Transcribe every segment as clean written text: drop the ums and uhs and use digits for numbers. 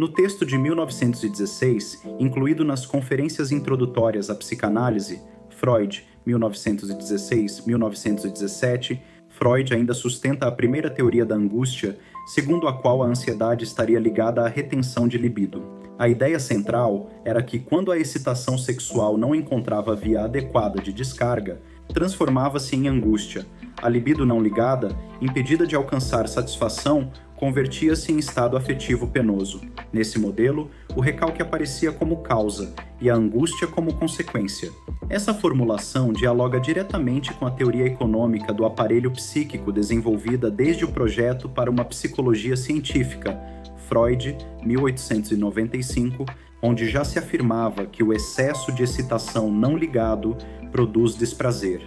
No texto de 1916, incluído nas Conferências Introdutórias à Psicanálise, Freud, 1916-1917, Freud ainda sustenta a primeira teoria da angústia, segundo a qual a ansiedade estaria ligada à retenção de libido. A ideia central era que, quando a excitação sexual não encontrava a via adequada de descarga, transformava-se em angústia. A libido não ligada, impedida de alcançar satisfação, convertia-se em estado afetivo penoso. Nesse modelo, o recalque aparecia como causa e a angústia como consequência. Essa formulação dialoga diretamente com a teoria econômica do aparelho psíquico desenvolvida desde o projeto para uma psicologia científica, Freud, 1895, onde já se afirmava que o excesso de excitação não ligado produz desprazer.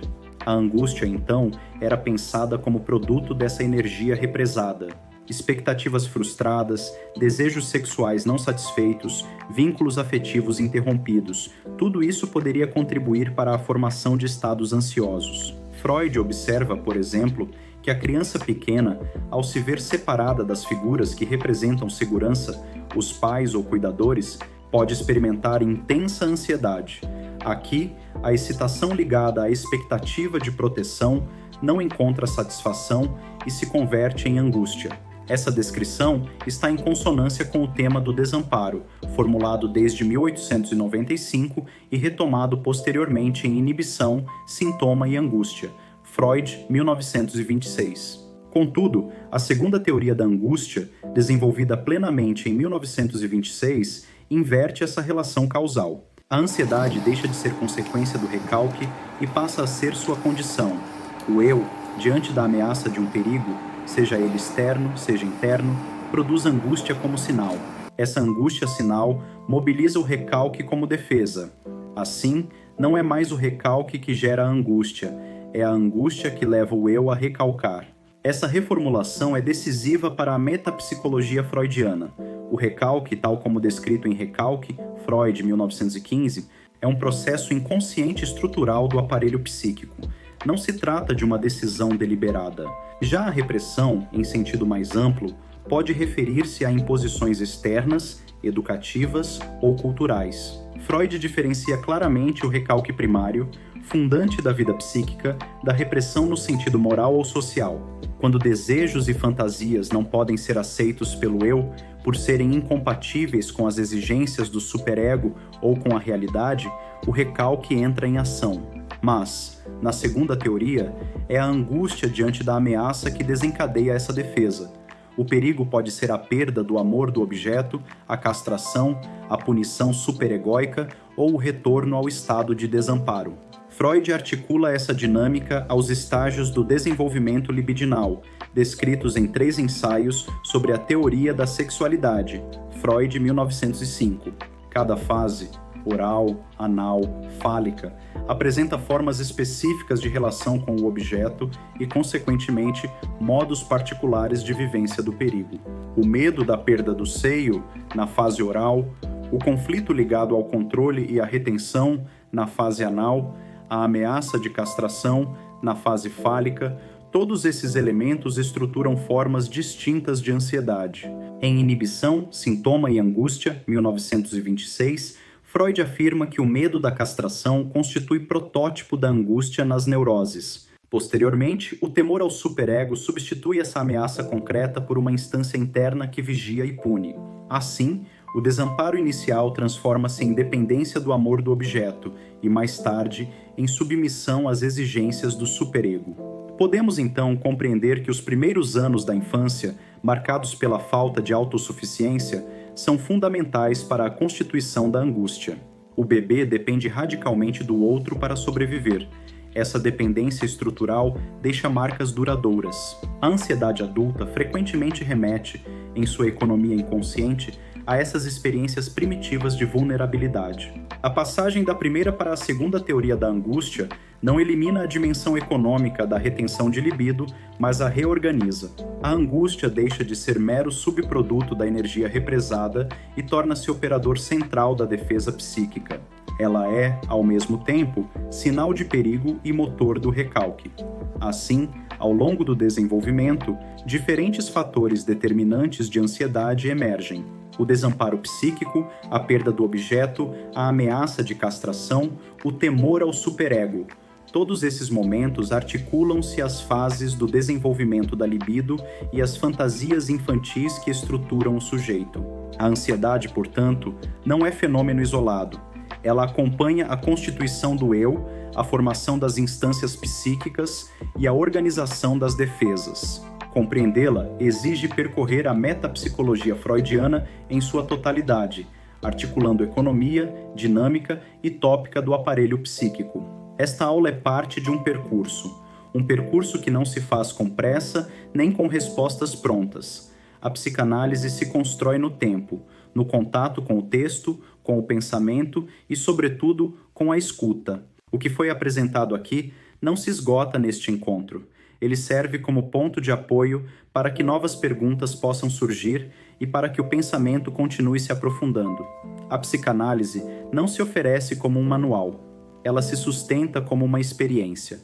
A angústia, então, era pensada como produto dessa energia represada. Expectativas frustradas, desejos sexuais não satisfeitos, vínculos afetivos interrompidos, tudo isso poderia contribuir para a formação de estados ansiosos. Freud observa, por exemplo, que a criança pequena, ao se ver separada das figuras que representam segurança, os pais ou cuidadores, pode experimentar intensa ansiedade. Aqui, a excitação ligada à expectativa de proteção não encontra satisfação e se converte em angústia. Essa descrição está em consonância com o tema do desamparo, formulado desde 1895 e retomado posteriormente em Inibição, Sintoma e Angústia, Freud, 1926. Contudo, a segunda teoria da angústia, desenvolvida plenamente em 1926, inverte essa relação causal. A ansiedade deixa de ser consequência do recalque e passa a ser sua condição. O eu, diante da ameaça de um perigo, seja ele externo, seja interno, produz angústia como sinal. Essa angústia sinal mobiliza o recalque como defesa. Assim, não é mais o recalque que gera a angústia, é a angústia que leva o eu a recalcar. Essa reformulação é decisiva para a metapsicologia freudiana. O recalque, tal como descrito em Recalque, Freud, 1915, é um processo inconsciente estrutural do aparelho psíquico. Não se trata de uma decisão deliberada. Já a repressão, em sentido mais amplo, pode referir-se a imposições externas, educativas ou culturais. Freud diferencia claramente o recalque primário, fundante da vida psíquica, da repressão no sentido moral ou social. Quando desejos e fantasias não podem ser aceitos pelo eu por serem incompatíveis com as exigências do superego ou com a realidade, o recalque entra em ação. Mas, na segunda teoria, é a angústia diante da ameaça que desencadeia essa defesa. O perigo pode ser a perda do amor do objeto, a castração, a punição superegóica ou o retorno ao estado de desamparo. Freud articula essa dinâmica aos estágios do desenvolvimento libidinal, descritos em 3 ensaios sobre a teoria da sexualidade, Freud, 1905. Cada fase, oral, anal, fálica, apresenta formas específicas de relação com o objeto e, consequentemente, modos particulares de vivência do perigo. O medo da perda do seio, na fase oral, o conflito ligado ao controle e à retenção, na fase anal, a ameaça de castração, na fase fálica, todos esses elementos estruturam formas distintas de ansiedade. Em Inibição, Sintoma e Angústia, 1926, Freud afirma que o medo da castração constitui protótipo da angústia nas neuroses. Posteriormente, o temor ao superego substitui essa ameaça concreta por uma instância interna que vigia e pune. Assim, o desamparo inicial transforma-se em dependência do amor do objeto e, mais tarde, em submissão às exigências do superego. Podemos, então, compreender que os primeiros anos da infância, marcados pela falta de autossuficiência, são fundamentais para a constituição da angústia. O bebê depende radicalmente do outro para sobreviver. Essa dependência estrutural deixa marcas duradouras. A ansiedade adulta frequentemente remete, em sua economia inconsciente, a essas experiências primitivas de vulnerabilidade. A passagem da primeira para a segunda teoria da angústia não elimina a dimensão econômica da retenção de libido, mas a reorganiza. A angústia deixa de ser mero subproduto da energia represada e torna-se operador central da defesa psíquica. Ela é, ao mesmo tempo, sinal de perigo e motor do recalque. Assim, ao longo do desenvolvimento, diferentes fatores determinantes de ansiedade emergem. o desamparo psíquico, a perda do objeto, a ameaça de castração, o temor ao superego. Todos esses momentos articulam-se às fases do desenvolvimento da libido e às fantasias infantis que estruturam o sujeito. A ansiedade, portanto, não é fenômeno isolado. Ela acompanha a constituição do eu, a formação das instâncias psíquicas e a organização das defesas. Compreendê-la exige percorrer a metapsicologia freudiana em sua totalidade, articulando economia, dinâmica e tópica do aparelho psíquico. Esta aula é parte de um percurso que não se faz com pressa nem com respostas prontas. A psicanálise se constrói no tempo, no contato com o texto, com o pensamento e, sobretudo, com a escuta. O que foi apresentado aqui não se esgota neste encontro. Ele serve como ponto de apoio para que novas perguntas possam surgir e para que o pensamento continue se aprofundando. A psicanálise não se oferece como um manual. Ela se sustenta como uma experiência.